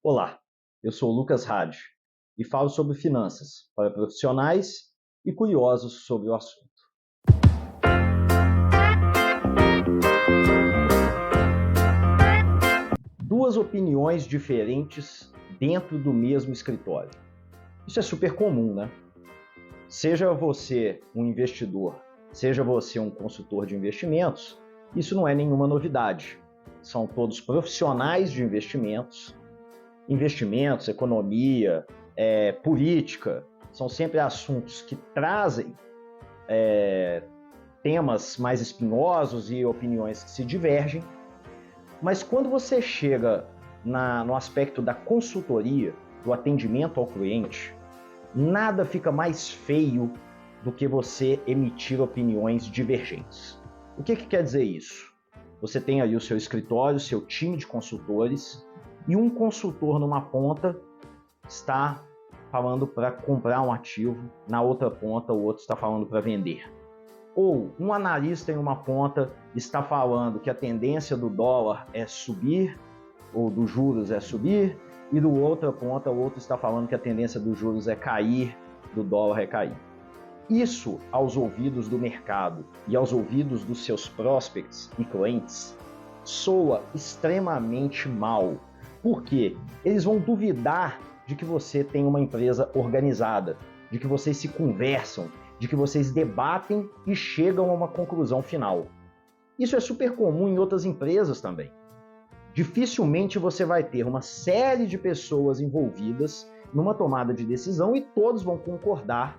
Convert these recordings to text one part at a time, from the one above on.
Olá, eu sou o Lucas Hadi e falo sobre finanças para profissionais e curiosos sobre o assunto. Duas opiniões diferentes dentro do mesmo escritório. Isso é super comum, né? Seja você um investidor, seja você um consultor de investimentos, isso não é nenhuma novidade. São todos profissionais de investimentos, economia, política, são sempre assuntos que trazem temas mais espinhosos e opiniões que se divergem, mas quando você chega no aspecto da consultoria, do atendimento ao cliente, nada fica mais feio do que você emitir opiniões divergentes. O que quer dizer isso? Você tem aí o seu escritório, seu time de consultores, e um consultor numa ponta está falando para comprar um ativo, na outra ponta o outro está falando para vender. Ou um analista em uma ponta está falando que a tendência do dólar é subir, ou dos juros é subir, e do outra ponta o outro está falando que a tendência dos juros é cair, do dólar é cair. Isso, aos ouvidos do mercado e aos ouvidos dos seus prospects e clientes, soa extremamente mal. Por quê? Eles vão duvidar de que você tem uma empresa organizada, de que vocês se conversam, de que vocês debatem e chegam a uma conclusão final. Isso é super comum em outras empresas também. Dificilmente você vai ter uma série de pessoas envolvidas numa tomada de decisão e todos vão concordar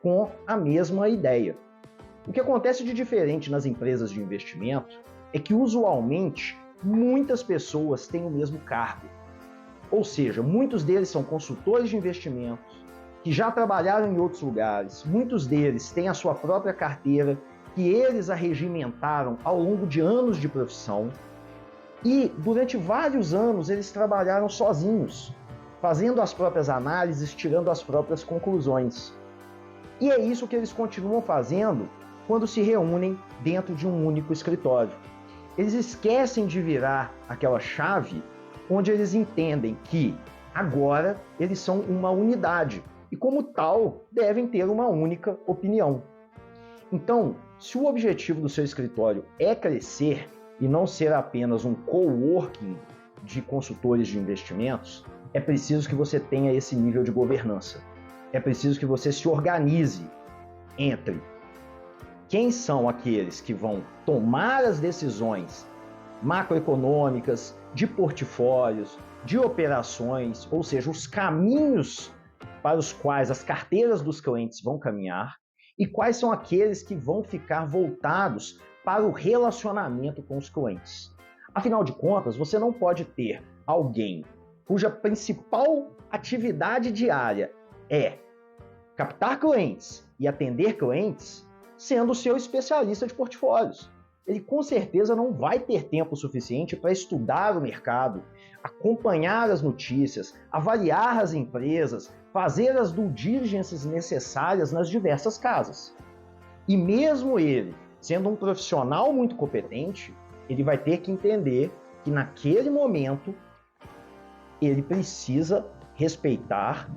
com a mesma ideia. O que acontece de diferente nas empresas de investimento é que, usualmente, muitas pessoas têm o mesmo cargo. Ou seja, muitos deles são consultores de investimentos, que já trabalharam em outros lugares, muitos deles têm a sua própria carteira, que eles arregimentaram ao longo de anos de profissão, e durante vários anos eles trabalharam sozinhos, fazendo as próprias análises, tirando as próprias conclusões. E é isso que eles continuam fazendo quando se reúnem dentro de um único escritório. Eles esquecem de virar aquela chave onde eles entendem que agora eles são uma unidade e, como tal, devem ter uma única opinião. Então, se o objetivo do seu escritório é crescer e não ser apenas um coworking de consultores de investimentos, é preciso que você tenha esse nível de governança. É preciso que você se organize entre quem são aqueles que vão tomar as decisões macroeconômicas, de portfólios, de operações, ou seja, os caminhos para os quais as carteiras dos clientes vão caminhar, e quais são aqueles que vão ficar voltados para o relacionamento com os clientes. Afinal de contas, você não pode ter alguém cuja principal atividade diária é captar clientes e atender clientes sendo o seu especialista de portfólios. Ele com certeza não vai ter tempo suficiente para estudar o mercado, acompanhar as notícias, avaliar as empresas, fazer as due diligences necessárias nas diversas casas. E mesmo ele, sendo um profissional muito competente, ele vai ter que entender que naquele momento ele precisa respeitar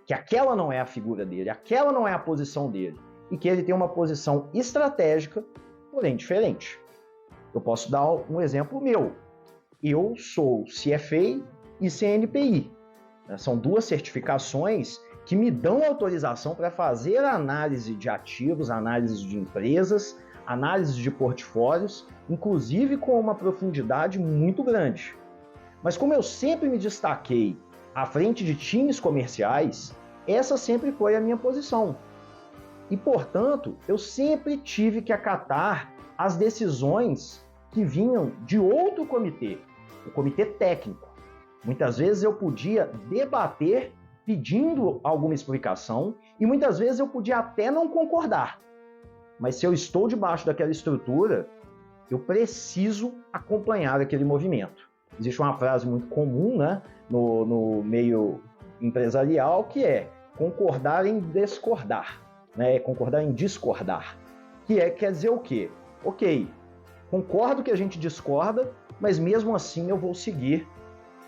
que aquela não é a figura dele, aquela não é a posição dele, e que ele tem uma posição estratégica, porém diferente. Eu posso dar um exemplo meu. Eu sou CFA e CNPI. São duas certificações que me dão autorização para fazer análise de ativos, análise de empresas, análise de portfólios, inclusive com uma profundidade muito grande. Mas como eu sempre me destaquei à frente de times comerciais, essa sempre foi a minha posição. E, portanto, eu sempre tive que acatar as decisões que vinham de outro comitê, o comitê técnico. Muitas vezes eu podia debater pedindo alguma explicação e muitas vezes eu podia até não concordar. Mas se eu estou debaixo daquela estrutura, eu preciso acompanhar aquele movimento. Existe uma frase muito comum, né, no meio empresarial, que é concordar em discordar, né? Concordar em discordar. Quer dizer o quê? Ok, concordo que a gente discorda, mas mesmo assim eu vou seguir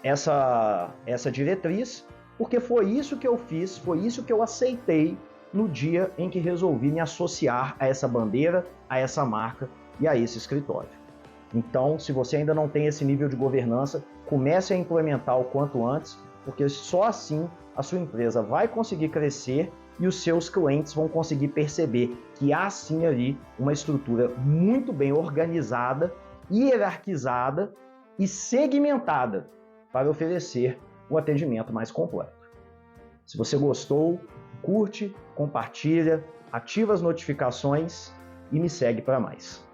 essa diretriz, porque foi isso que eu fiz, foi isso que eu aceitei no dia em que resolvi me associar a essa bandeira, a essa marca e a esse escritório. Então, se você ainda não tem esse nível de governança, comece a implementar o quanto antes, porque só assim a sua empresa vai conseguir crescer e os seus clientes vão conseguir perceber que há sim ali uma estrutura muito bem organizada, hierarquizada e segmentada para oferecer o atendimento mais completo. Se você gostou, curte, compartilha, ativa as notificações e me segue para mais.